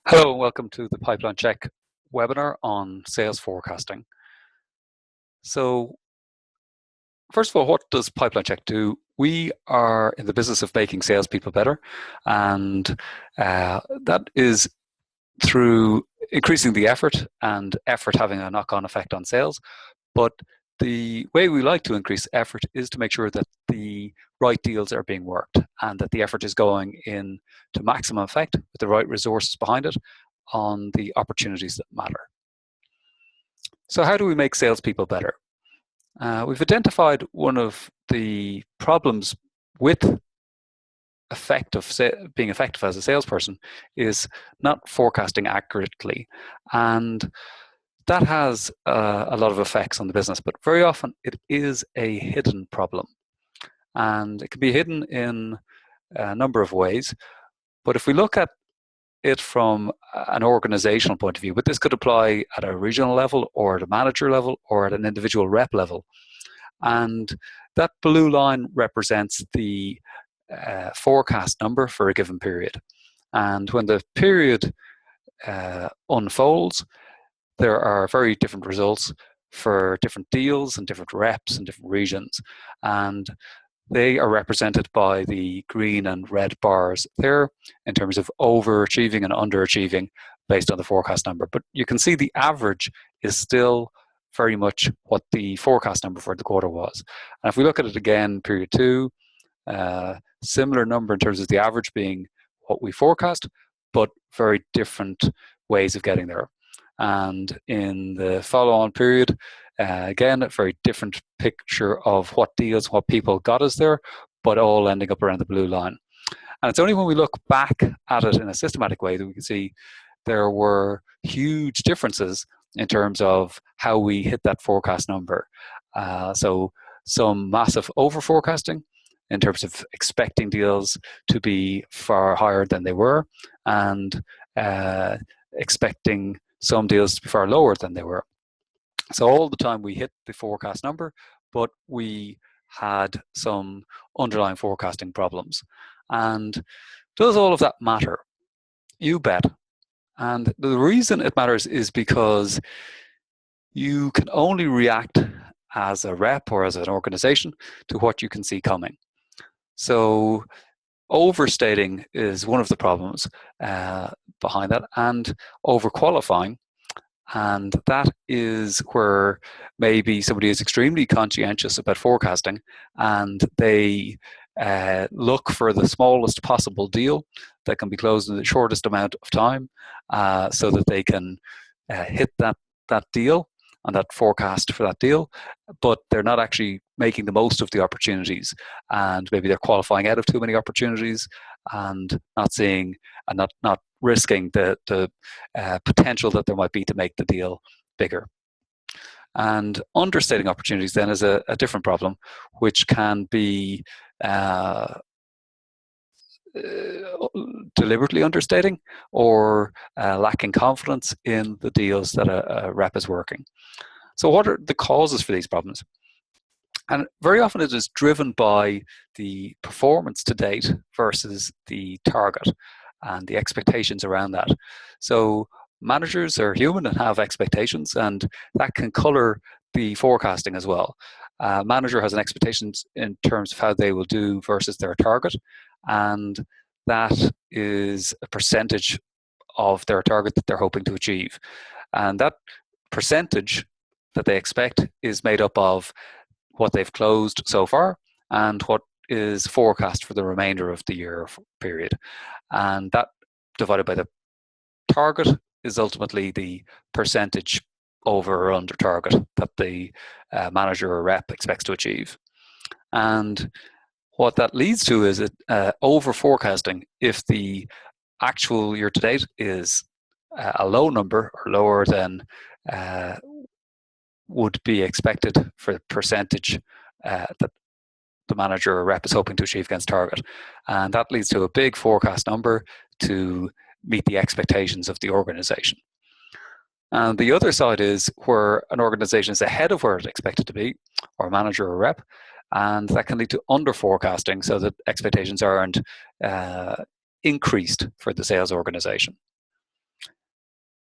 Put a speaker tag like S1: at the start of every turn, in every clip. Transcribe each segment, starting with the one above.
S1: Hello and welcome to the PipelineCheck webinar on sales forecasting. So first of all, what does PipelineCheck do? We are in the business of making salespeople better, and that is through increasing the effort and effort having a knock-on effect on sales. But the way we like to increase effort is to make sure that the right deals are being worked and that the effort is going in to maximum effect with the right resources behind it on the opportunities that matter. So how do we make salespeople better? We've identified one of the problems with being effective as a salesperson is not forecasting accurately, and that has a lot of effects on the business, but very often it is a hidden problem, and it can be hidden in a number of ways. But if we look at it from an organizational point of view, but this could apply at a regional level or at a manager level or at an individual rep level. And that blue line represents the forecast number for a given period. And when the period unfolds, there are very different results for different deals and different reps and different regions. And they are represented by the green and red bars there in terms of overachieving and underachieving based on the forecast number. But you can see the average is still very much what the forecast number for the quarter was. And if we look at it again, period 2, similar number in terms of the average being what we forecast, but very different ways of getting there. And in the follow-on period, again, a very different picture of what deals, what people got us there, but all ending up around the blue line. And it's only when we look back at it in a systematic way that we can see there were huge differences in terms of how we hit that forecast number. So some massive over-forecasting in terms of expecting deals to be far higher than they were, and expecting some deals to be far lower than they were. So all the time we hit the forecast number, but we had some underlying forecasting problems. And does all of that matter? You bet. And the reason it matters is because you can only react as a rep or as an organization to what you can see coming. So overstating is one of the problems behind that, and overqualifying. And that is where maybe somebody is extremely conscientious about forecasting, and they look for the smallest possible deal that can be closed in the shortest amount of time, so that they can hit that deal and that forecast for that deal, but they're not actually making the most of the opportunities, and maybe they're qualifying out of too many opportunities and not seeing and not risking the potential that there might be to make the deal bigger. And understating opportunities then is a different problem, which can be deliberately understating or lacking confidence in the deals that a rep is working. So what are the causes for these problems? And very often it is driven by the performance to date versus the target and the expectations around that. So managers are human and have expectations, and that can color the forecasting as well. Manager has an expectation in terms of how they will do versus their target, and that is a percentage of their target that they're hoping to achieve. And that percentage that they expect is made up of what they've closed so far and what is forecast for the remainder of the year period. And that divided by the target is ultimately the percentage over or under target that the manager or rep expects to achieve. And what that leads to is over forecasting if the actual year to date is a low number or lower than would be expected for the percentage that the manager or rep is hoping to achieve against target. And that leads to a big forecast number to meet the expectations of the organization. And the other side is where an organization is ahead of where it's expected to be, or a manager or rep, and that can lead to under forecasting so that expectations aren't increased for the sales organization.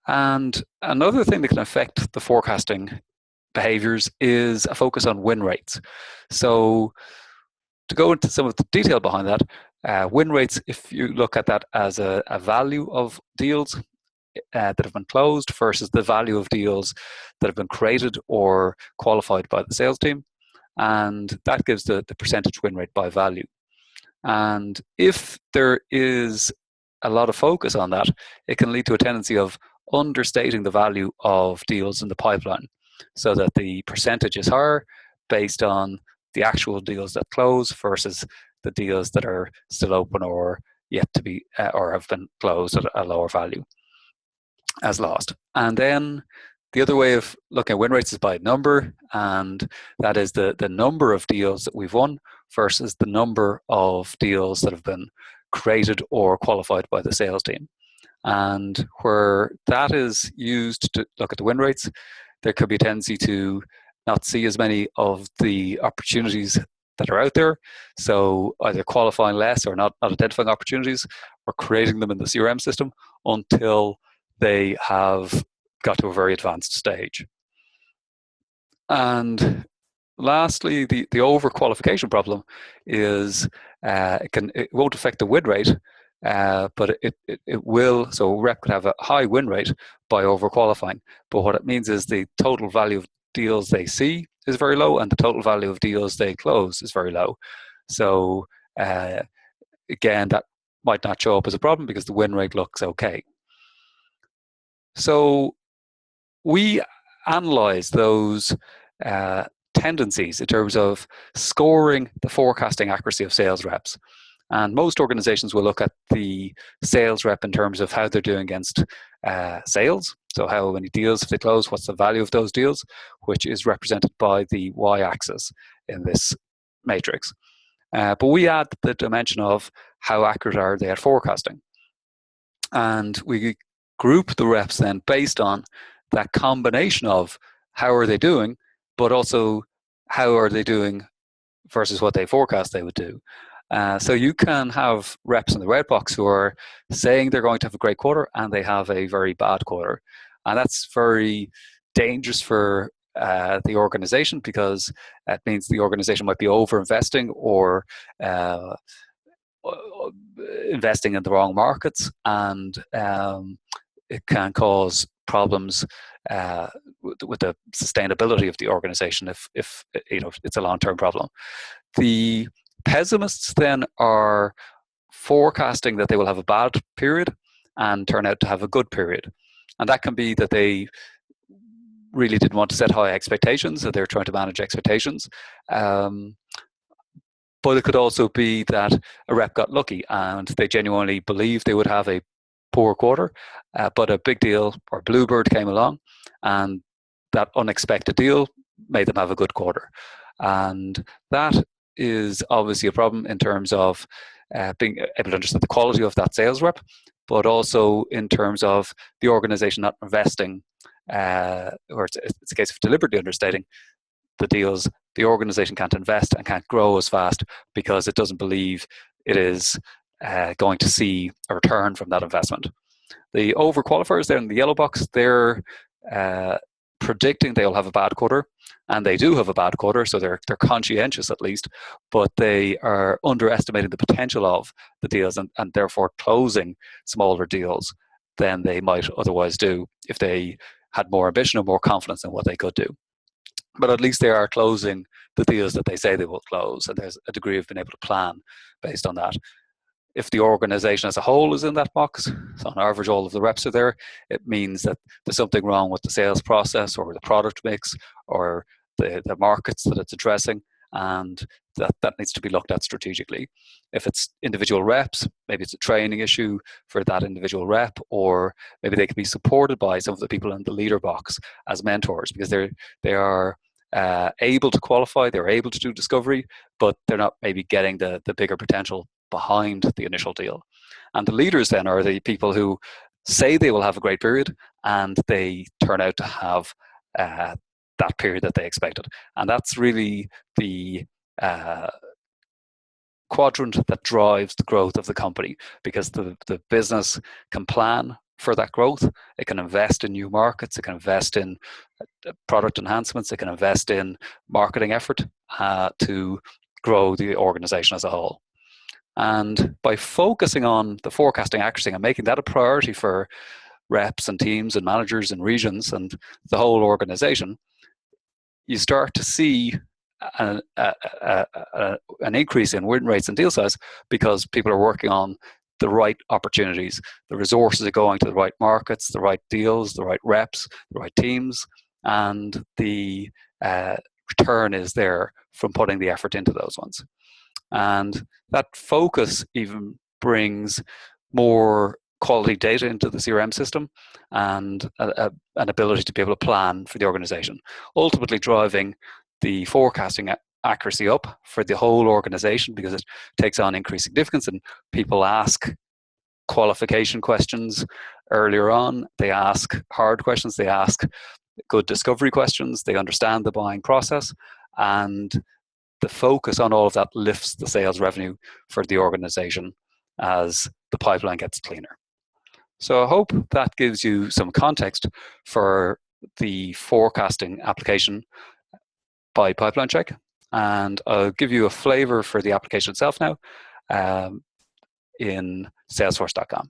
S1: And another thing that can affect the forecasting behaviors is a focus on win rates. So to go into some of the detail behind that, win rates, if you look at that as a value of deals that have been closed versus the value of deals that have been created or qualified by the sales team, and that gives the percentage win rate by value. And if there is a lot of focus on that, it can lead to a tendency of understating the value of deals in the pipeline so that the percentage is higher based on the actual deals that close versus the deals that are still open or yet to be or have been closed at a lower value as lost. And then the other way of looking at win rates is by number, and that is the number of deals that we've won versus the number of deals that have been created or qualified by the sales team. And where that is used to look at the win rates, there could be a tendency to not see as many of the opportunities that are out there. So either qualifying less or not identifying opportunities or creating them in the CRM system until they have got to a very advanced stage. And lastly, the overqualification problem is it won't affect the win rate, but it will. So a rep could have a high win rate by overqualifying, but what it means is the total value of deals they see is very low, and the total value of deals they close is very low. So again, that might not show up as a problem because the win rate looks okay. So we analyze those tendencies in terms of scoring the forecasting accuracy of sales reps. And most organizations will look at the sales rep in terms of how they're doing against sales. So how many deals have they closed, what's the value of those deals, which is represented by the y-axis in this matrix. But we add the dimension of how accurate are they at forecasting. And we group the reps then based on that combination of how are they doing, but also how are they doing versus what they forecast they would do. So you can have reps in the red box who are saying they're going to have a great quarter and they have a very bad quarter. And that's very dangerous for the organization because that means the organization might be over-investing or investing in the wrong markets, and it can cause problems with the sustainability of the organization if it's a long-term problem. The pessimists then are forecasting that they will have a bad period and turn out to have a good period, and that can be that they really didn't want to set high expectations, so they're trying to manage expectations. But it could also be that a rep got lucky and they genuinely believed they would have a poor quarter, but a big deal or bluebird came along and that unexpected deal made them have a good quarter. And that is obviously a problem in terms of being able to understand the quality of that sales rep, but also in terms of the organization not investing, or it's a case of deliberately understating the deals. The organization can't invest and can't grow as fast because it doesn't believe it is going to see a return from that investment. The overqualifiers there in the yellow box, they're predicting they'll have a bad quarter, and they do have a bad quarter, so they're conscientious at least, but they are underestimating the potential of the deals and therefore closing smaller deals than they might otherwise do if they had more ambition or more confidence in what they could do. But at least they are closing the deals that they say they will close, and there's a degree of being able to plan based on that. If the organization as a whole is in that box, so on average all of the reps are there, it means that there's something wrong with the sales process or the product mix or the markets that it's addressing, and that needs to be looked at strategically. If it's individual reps, maybe it's a training issue for that individual rep, or maybe they can be supported by some of the people in the leader box as mentors because they are able to qualify, they're able to do discovery, but they're not maybe getting the bigger potential behind the initial deal. And the leaders then are the people who say they will have a great period and they turn out to have that period that they expected. And that's really the quadrant that drives the growth of the company, because the business can plan for that growth. It can invest in new markets. It can invest in product enhancements. It can invest in marketing effort to grow the organization as a whole. And by focusing on the forecasting accuracy and making that a priority for reps and teams and managers and regions and the whole organization, you start to see an increase in win rates and deal size, because people are working on the right opportunities. The resources are going to the right markets, the right deals, the right reps, the right teams, and the return is there from putting the effort into those ones. And that focus even brings more quality data into the CRM system and an ability to be able to plan for the organization, ultimately driving the forecasting accuracy up for the whole organization, because it takes on increased significance and people ask qualification questions earlier on. They ask hard questions. They ask good discovery questions. They understand the buying process, and the focus on all of that lifts the sales revenue for the organization as the pipeline gets cleaner. So I hope that gives you some context for the forecasting application by PipelineCheck. And I'll give you a flavor for the application itself now in Salesforce.com.